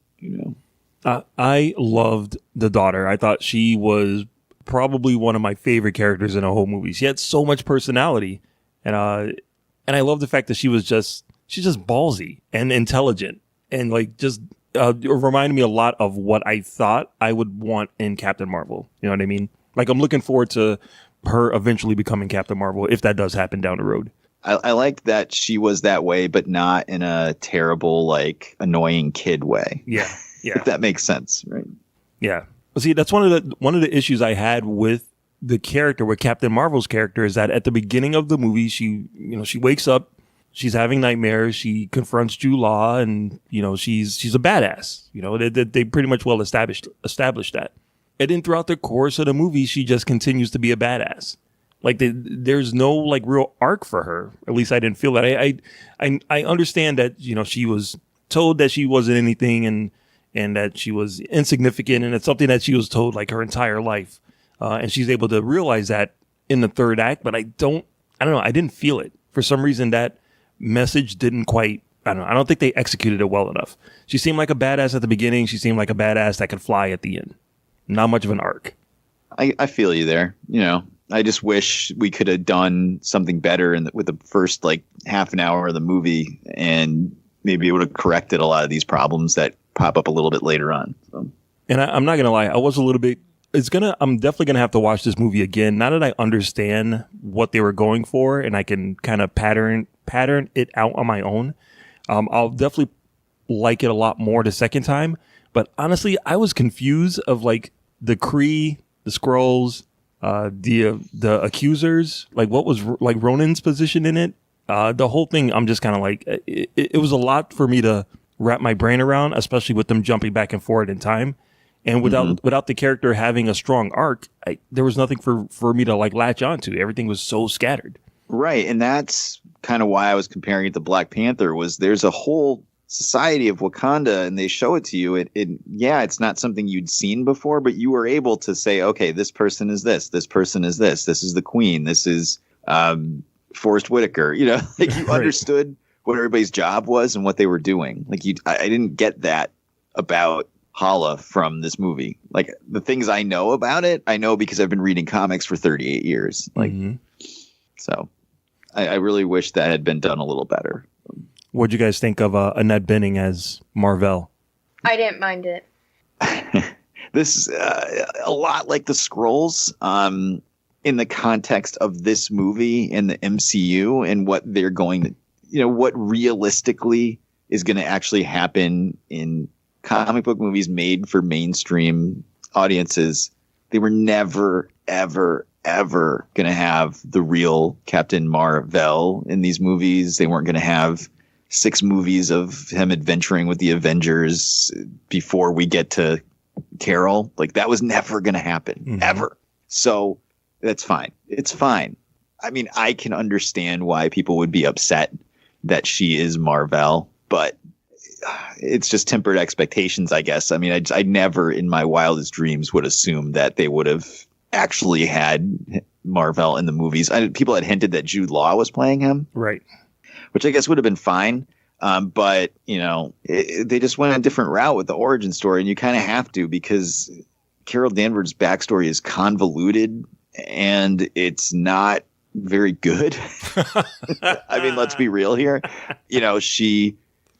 I loved the daughter. I thought she was probably one of my favorite characters in the whole movie. She had so much personality, and I love the fact that she's just ballsy and intelligent, and like just it reminded me a lot of what I thought I would want in Captain Marvel. You know what I mean? Like I'm looking forward to her eventually becoming Captain Marvel, if that does happen down the road. I like that she was that way, but not in a terrible, like, annoying kid way. Yeah. If that makes sense, right? Yeah. Well, see, that's one of the issues I had with the character, with Captain Marvel's character, is that at the beginning of the movie, she wakes up, she's having nightmares, she confronts Jude Law, and she's a badass. They pretty much well established that. And then throughout the course of the movie, she just continues to be a badass. Like there's no like real arc for her. At least I didn't feel that. I understand that she was told that she wasn't anything and that she was insignificant, and it's something that she was told like her entire life. And she's able to realize that in the third act. But I don't know. I didn't feel it for some reason. That message didn't quite. I don't know. I don't think they executed it well enough. She seemed like a badass at the beginning. She seemed like a badass that could fly at the end. Not much of an arc. I feel you there. I just wish we could have done something better with the first like half an hour of the movie, and maybe it would have corrected a lot of these problems that pop up a little bit later on. So. And I'm not gonna lie, I was a little bit. I'm definitely gonna have to watch this movie again. Now that I understand what they were going for, and I can kind of pattern it out on my own. I'll definitely like it a lot more the second time. But honestly, I was confused of like the Kree, the Skrulls, the accusers, like what was like Ronan's position in it. The whole thing, I'm just kind of like, it was a lot for me to wrap my brain around, especially with them jumping back and forth in time. And without the character having a strong arc, there was nothing for me to like latch onto. Everything was so scattered. Right. And that's kind of why I was comparing it to Black Panther. Was there's a whole society of Wakanda, and they show it to you. It's not something you'd seen before, but you were able to say, okay, this person is this person is this is the Queen, this is Forrest Whitaker. Like you understood what everybody's job was and what they were doing. Like I didn't get that about Hala from this movie. Like the things I know about it, I know because I've been reading comics for 38 years. Like, so I really wish that had been done a little better. What'd you guys think of Annette Bening as Mar-Vell? I didn't mind it. This is a lot like the Skrulls in the context of this movie and the MCU and what they're going to, what realistically is going to actually happen in comic book movies made for mainstream audiences, they were never, ever, ever going to have the real Captain Marvel in these movies. They weren't going to have 6 movies of him adventuring with the Avengers before we get to Carol. Like, that was never going to happen, ever. So that's fine. It's fine. I mean, I can understand why people would be upset that she is Marvel, but it's just tempered expectations, I guess. I mean, I never in my wildest dreams would assume that they would have actually had Marvel in the movies. People had hinted that Jude Law was playing him. Right. Which I guess would have been fine. But, you know, they just went a different route with the origin story, and you kind of have to, because Carol Danvers' backstory is convoluted and it's not very good. I mean, let's be real here. You know, she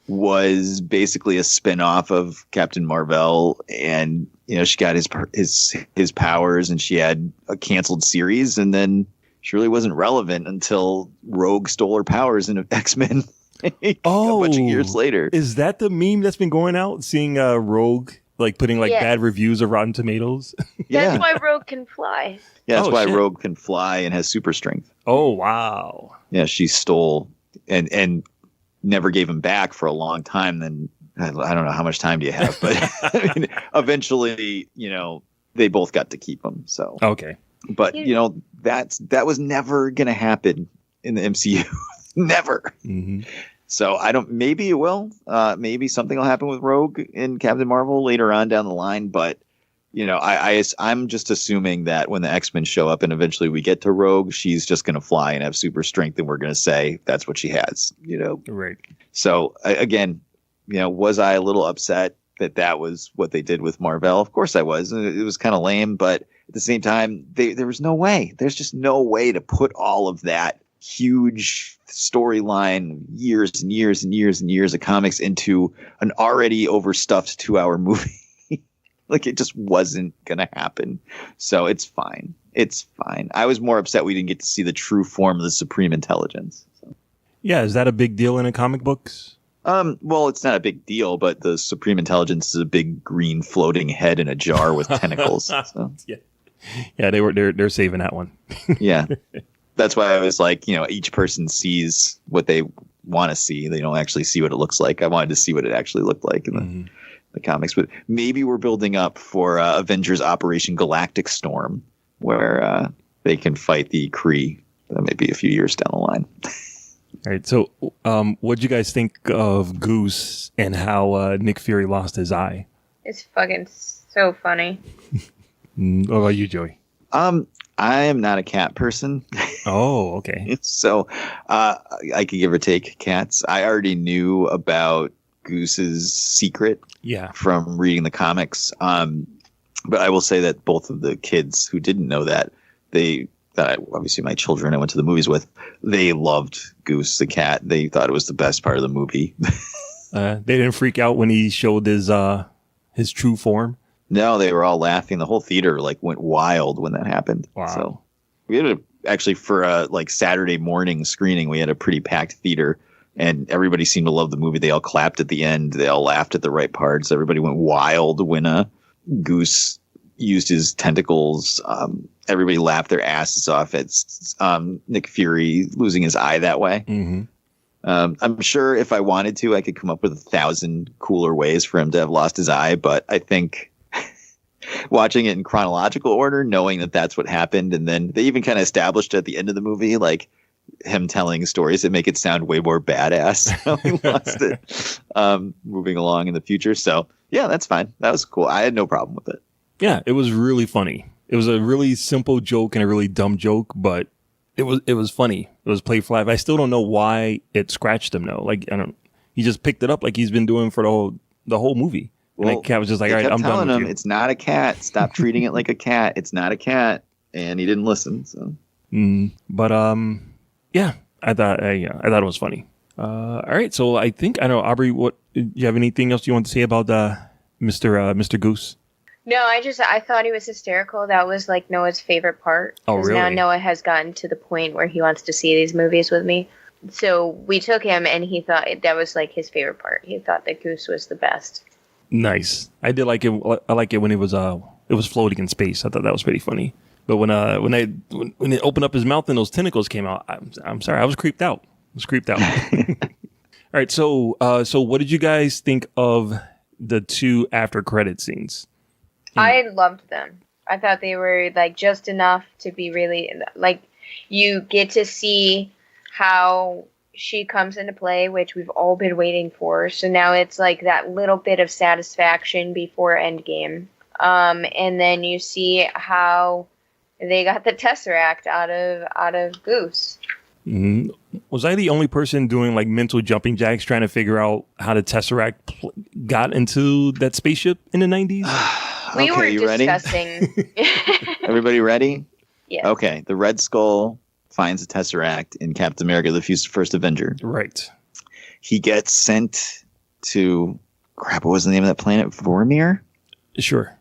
was basically a spin-off of Captain Marvel, and, you know, she got his powers, and she had a canceled series, and then she really wasn't relevant until Rogue stole her powers in X-Men a bunch of years later. Is that the meme that's been going out? Seeing Rogue like putting like bad reviews of Rotten Tomatoes? That's why Rogue can fly. Yeah, that's why Rogue can fly and has super strength. Oh, wow. Yeah, she stole and never gave him back for a long time. Then I don't know how much time do you have, but I mean, eventually, you know, they both got to keep him. So okay, but you know, that was never going to happen in the MCU. Never. Mm-hmm. So maybe it will. Maybe something will happen with Rogue in Captain Marvel later on down the line. But, you know, I'm just assuming that when the X-Men show up and eventually we get to Rogue, she's just going to fly and have super strength, and we're going to say that's what she has, you know? Right. So again, you know, was I a little upset that was what they did with Marvel? Of course I was. It was kind of lame, but at the same time, there was no way. There's just no way to put all of that huge storyline, years and years and years and years of comics into an already overstuffed 2-hour movie. Like, it just wasn't going to happen. So it's fine. It's fine. I was more upset we didn't get to see the true form of the Supreme Intelligence. So. Yeah. Is that a big deal in the comic books? Well, it's not a big deal, but the Supreme Intelligence is a big green floating head in a jar with tentacles. So. Yeah. They're saving that one. Yeah. That's why I was like, you know, each person sees what they want to see. They don't actually see what it looks like. I wanted to see what it actually looked like in the comics. But maybe we're building up for Avengers Operation Galactic Storm, where they can fight the Kree. Maybe a few years down the line. All right. So what'd you guys think of Goose and how Nick Fury lost his eye? It's fucking so funny. What about you, Joey? I am not a cat person. Oh, okay. So I could give or take cats. I already knew about Goose's secret from reading the comics. But I will say that both of the kids who didn't know that, obviously my children I went to the movies with, they loved Goose the cat. They thought it was the best part of the movie. They didn't freak out when he showed his true form? No, they were all laughing. The whole theater went wild when that happened. Wow. So we had actually for a Saturday morning screening, we had a pretty packed theater, and everybody seemed to love the movie. They all clapped at the end. They all laughed at the right parts. Everybody went wild when Goose used his tentacles. Everybody laughed their asses off at Nick Fury losing his eye that way. Mm-hmm. I'm sure if I wanted to, I could come up with 1,000 cooler ways for him to have lost his eye, but I think watching it in chronological order, knowing that that's what happened, and then they even kind of established at the end of the movie, like him telling stories that make it sound way more badass how he lost it moving along in the future. So yeah, that's fine. That was cool. I had no problem with it. Yeah, it was really funny. It was a really simple joke and a really dumb joke, but it was funny. It was played flat. I still don't know why it scratched him though. Like he just picked it up like he's been doing for the whole movie. And the cat was just like, all right, I'm done with you. It's not a cat. Stop treating it like a cat. It's not a cat. And he didn't listen. So. But yeah, I thought it was funny. All right. So I know, Aubrey, do you have anything else you want to say about Mr. Goose? No, I thought he was hysterical. That was like Noah's favorite part. Oh, really? Now Noah has gotten to the point where he wants to see these movies with me. So we took him, and he thought that was like his favorite part. He thought that Goose was the best. Nice. I did like it. I like it when he was it was floating in space. I thought that was pretty funny. But when it opened up his mouth and those tentacles came out, I'm sorry, I was creeped out. All right, so what did you guys think of the 2 after credit scenes? I loved them. I thought they were like just enough to be really like you get to see how she comes into play, which we've all been waiting for. So now it's like that little bit of satisfaction before Endgame. And then you see how they got the Tesseract out of Goose. Mm-hmm. Was I the only person doing like mental jumping jacks trying to figure out how the Tesseract got into that spaceship in the 90s? We were you discussing. Everybody ready? Yeah. Okay. The Red Skull finds the Tesseract in Captain America, the First Avenger. Right. He gets sent to, what was the name of that planet? Vormir? Sure.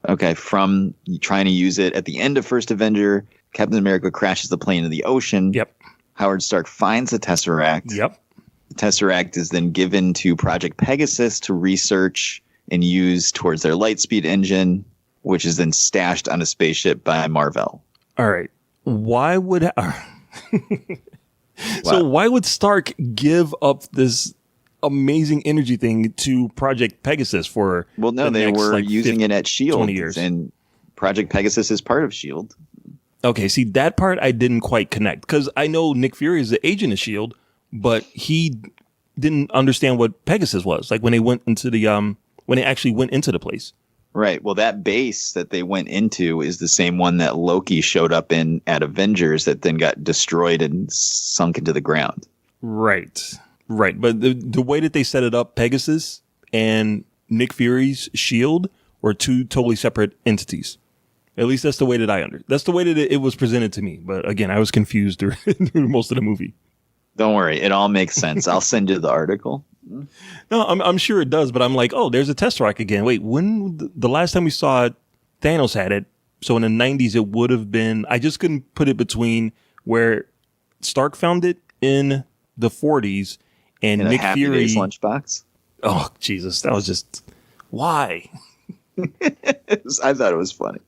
Okay. From trying to use it at the end of First Avenger, Captain America crashes the plane in the ocean. Yep. Howard Stark finds the Tesseract. Yep. The Tesseract is then given to Project Pegasus to research and use towards their Lightspeed engine, which is then stashed on a spaceship by Mar-Vell. All right. Why would so why would Stark give up this amazing energy thing to Project Pegasus for? Well, no, they were using it at S.H.I.E.L.D. 20 years. And Project Pegasus is part of S.H.I.E.L.D. Okay, see, that part I didn't quite connect because I know Nick Fury is the agent of S.H.I.E.L.D., but he didn't understand what Pegasus was. Like when they went into the when they actually went into the place. Right. Well, that base that they went into is the same one that Loki showed up in at Avengers that then got destroyed and sunk into the ground. Right. Right. But the way that they set it up, Pegasus and Nick Fury's S.H.I.E.L.D. were 2 totally separate entities. At least that's the way that that's the way that it was presented to me. But again, I was confused through most of the movie. Don't worry. It all makes sense. I'll send you the article. No, I'm sure it does, but I'm like, oh, there's a Tesseract again. Wait, when the last time we saw it, Thanos had it. So in the 90s, it would have been, I just couldn't put it between where Stark found it in the 40s and in Nick a Happy Fury. Days lunchbox. Oh, Jesus. That was just, why? I thought it was funny.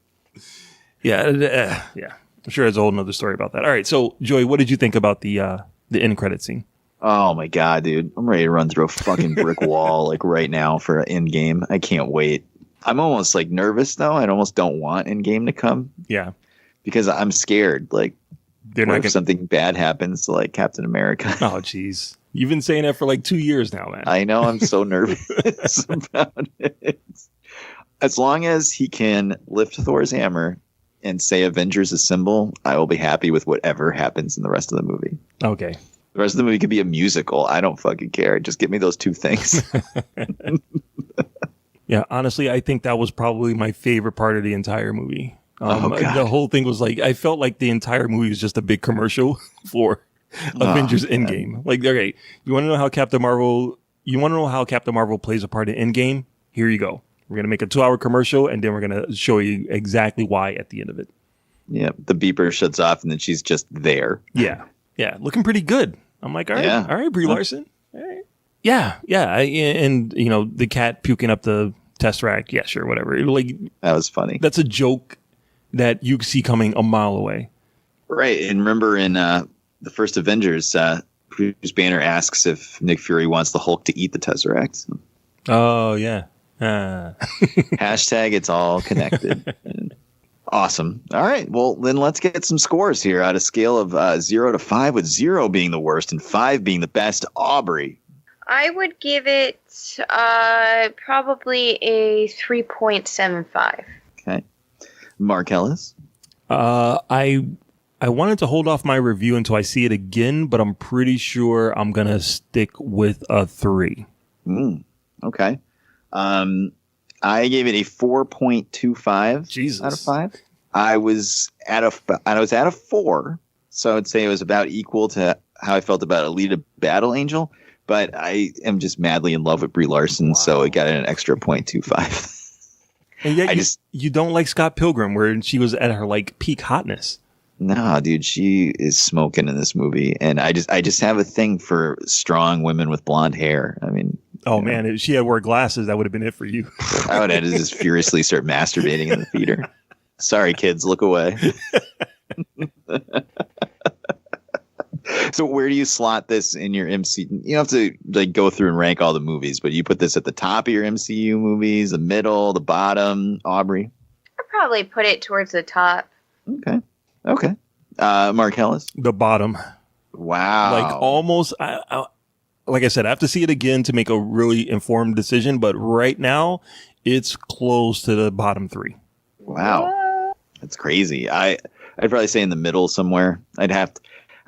Yeah. I'm sure there's a whole nother story about that. All right. So, Joey, what did you think about the end credit scene? Oh my God, dude. I'm ready to run through a fucking brick wall like right now for Endgame. I can't wait. I'm almost like nervous though. I almost don't want Endgame to come. Yeah. Because I'm scared. Like, if something bad happens to like Captain America. Oh, jeez. You've been saying that for like 2 years now, man. I know. I'm so nervous about it. As long as he can lift Thor's hammer and say Avengers Assemble, I will be happy with whatever happens in the rest of the movie. Okay. The rest of the movie could be a musical. I don't fucking care. Just give me those 2 things. Yeah, honestly, I think that was probably my favorite part of the entire movie. God. The whole thing was like, I felt like the entire movie was just a big commercial for Avengers Endgame. Like, okay, you want to know how Captain Marvel plays a part in Endgame? Here you go. We're going to make a 2-hour commercial and then we're going to show you exactly why at the end of it. Yeah, the beeper shuts off and then she's just there. Yeah. Yeah, looking pretty good. I'm like, all right, Brie Larson. All right. Yeah. And, you know, the cat puking up the Tesseract. Yeah, sure, whatever. Like, that was funny. That's a joke that you see coming a mile away. Right. And remember in the first Avengers, Bruce Banner asks if Nick Fury wants the Hulk to eat the Tesseract. Oh, yeah. Hashtag it's all connected. Awesome. All right. Well, then let's get some scores here on a scale of 0 to 5, with 0 being the worst and 5 being the best. Aubrey. I would give it probably a 3.75. Okay. Mark Ellis. I wanted to hold off my review until I see it again, but I'm pretty sure I'm going to stick with a 3. Okay. I gave it a 4.25 out of 5. I was at a 4, so I'd say it was about equal to how I felt about Alita Battle Angel, but I am just madly in love with Brie Larson, so it got an extra 0.25. And yet you don't like Scott Pilgrim, where she was at her like peak hotness. No, dude, she is smoking in this movie, and I just have a thing for strong women with blonde hair. I mean, Oh, man, if she had wore glasses, that would have been it for you. I would have had to just furiously start masturbating in the theater. Sorry, kids, look away. So where do you slot this in your MCU? You don't have to like go through and rank all the movies, but you put this at the top of your MCU movies, the middle, the bottom, Aubrey? I'd probably put it towards the top. Okay. Mark Ellis? The bottom. Wow. Like almost, like I said, I have to see it again to make a really informed decision, but right now it's close to the bottom 3. Wow. That's crazy. I'd probably say in the middle somewhere.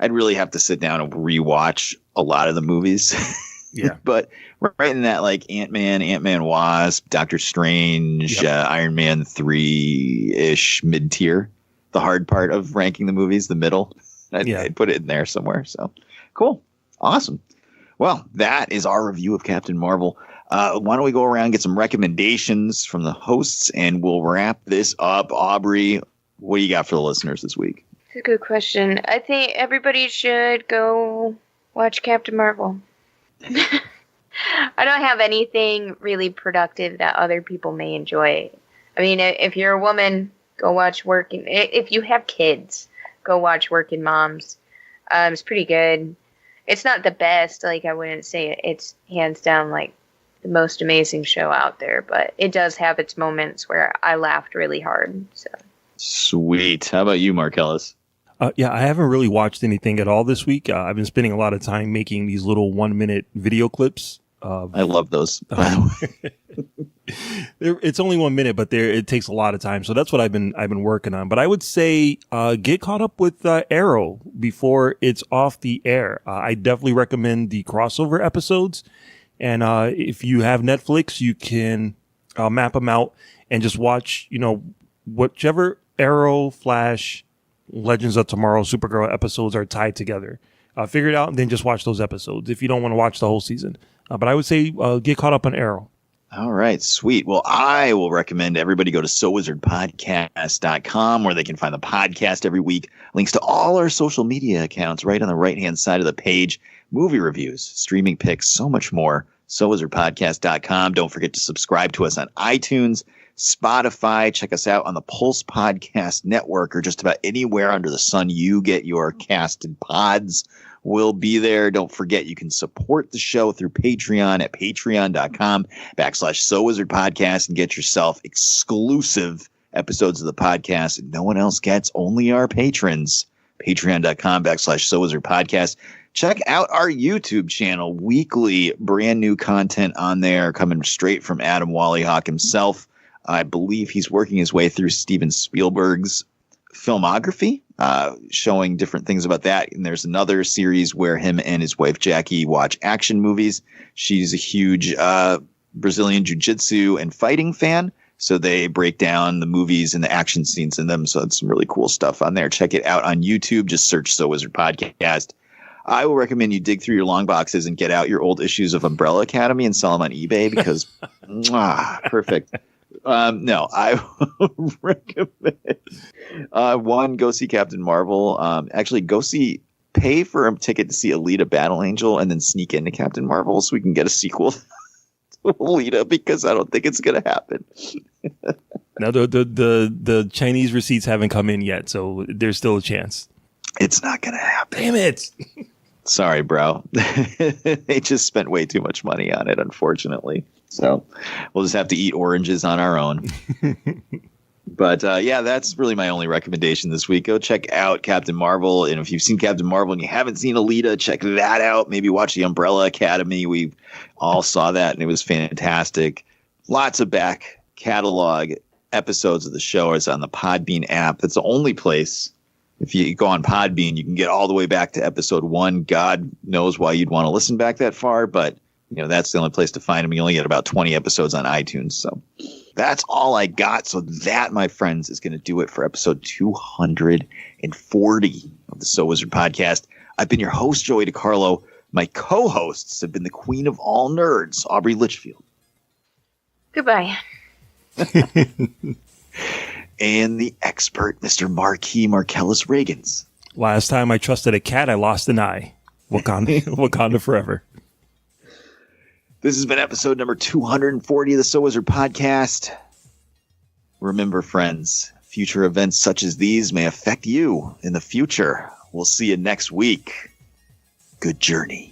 I'd really have to sit down and rewatch a lot of the movies. Yeah. But right in that like Ant-Man Wasp, Doctor Strange, Iron Man 3-ish mid-tier, the hard part of ranking the movies, the middle. I'd put it in there somewhere. So cool. Awesome. Well, that is our review of Captain Marvel. Why don't we go around and get some recommendations from the hosts, and we'll wrap this up. Aubrey, what do you got for the listeners this week? It's a good question. I think everybody should go watch Captain Marvel. I don't have anything really productive that other people may enjoy. I mean, if you're a woman, go watch Working. If you have kids, go watch Working Moms. It's pretty good. It's not the best. Like, I wouldn't say it's hands down like the most amazing show out there, but it does have its moments where I laughed really hard. So sweet. How about you, Mark Ellis? Yeah, I haven't really watched anything at all this week. I've been spending a lot of time making these little 1-minute video clips. I love those. It's only 1 minute, but it takes a lot of time. So that's what I've been working on. But I would say get caught up with Arrow before it's off the air. I definitely recommend the crossover episodes. And if you have Netflix, you can map them out and just watch, whichever Arrow, Flash, Legends of Tomorrow, Supergirl episodes are tied together. Figure it out and then just watch those episodes if you don't want to watch the whole season. But I would say get caught up on Arrow. All right, sweet. Well, I will recommend everybody go to SoWizardPodcast.com where they can find the podcast every week. Links to all our social media accounts right on the right-hand side of the page. Movie reviews, streaming picks, so much more. SoWizardPodcast.com. Don't forget to subscribe to us on iTunes, Spotify. Check us out on the Pulse Podcast Network or just about anywhere under the sun you get your casted pods. We'll be there. Don't forget you can support the show through Patreon at patreon.com/SoWizardPodcast and get yourself exclusive episodes of the podcast that no one else gets, only our patrons. Patreon.com/SoWizardPodcast. Check out our YouTube channel. Weekly brand new content on there coming straight from Adam Wallyhawk himself. I believe he's working his way through Steven Spielberg's filmography, showing different things about that. And there's another series where him and his wife Jackie watch action movies. She's a huge Brazilian jiu-jitsu and fighting fan, so they break down the movies and the action scenes in them. So it's some really cool stuff on there. Check it out on YouTube. Just search So Wizard Podcast. I will recommend you dig through your long boxes and get out your old issues of Umbrella Academy and sell them on eBay because perfect. No, I would recommend one, go see Captain Marvel. Actually, pay for a ticket to see Alita Battle Angel and then sneak into Captain Marvel so we can get a sequel to Alita because I don't think it's going to happen. Now, the Chinese receipts haven't come in yet, so there's still a chance. It's not going to happen. Damn it. Sorry, bro. They just spent way too much money on it, unfortunately. So we'll just have to eat oranges on our own. But yeah, that's really my only recommendation this week. Go check out Captain Marvel. And if you've seen Captain Marvel and you haven't seen Alita, check that out. Maybe watch the Umbrella Academy. We all saw that and it was fantastic. Lots of back catalog episodes of the show is on the Podbean app. That's the only place. If you go on Podbean, you can get all the way back to episode 1. God knows why you'd want to listen back that far, but that's the only place to find them. You only get about 20 episodes on iTunes. So that's all I got. So that, my friends, is going to do it for episode 240 of the So Wizard Podcast. I've been your host, Joey DiCarlo. My co-hosts have been the queen of all nerds, Aubrey Litchfield. Goodbye. And the expert, Mr. Marquis Marcellus Reagans. Last time I trusted a cat, I lost an eye. Wakanda forever. This has been episode number 240 of the So Wizard podcast. Remember, friends, future events such as these may affect you in the future. We'll see you next week. Good journey.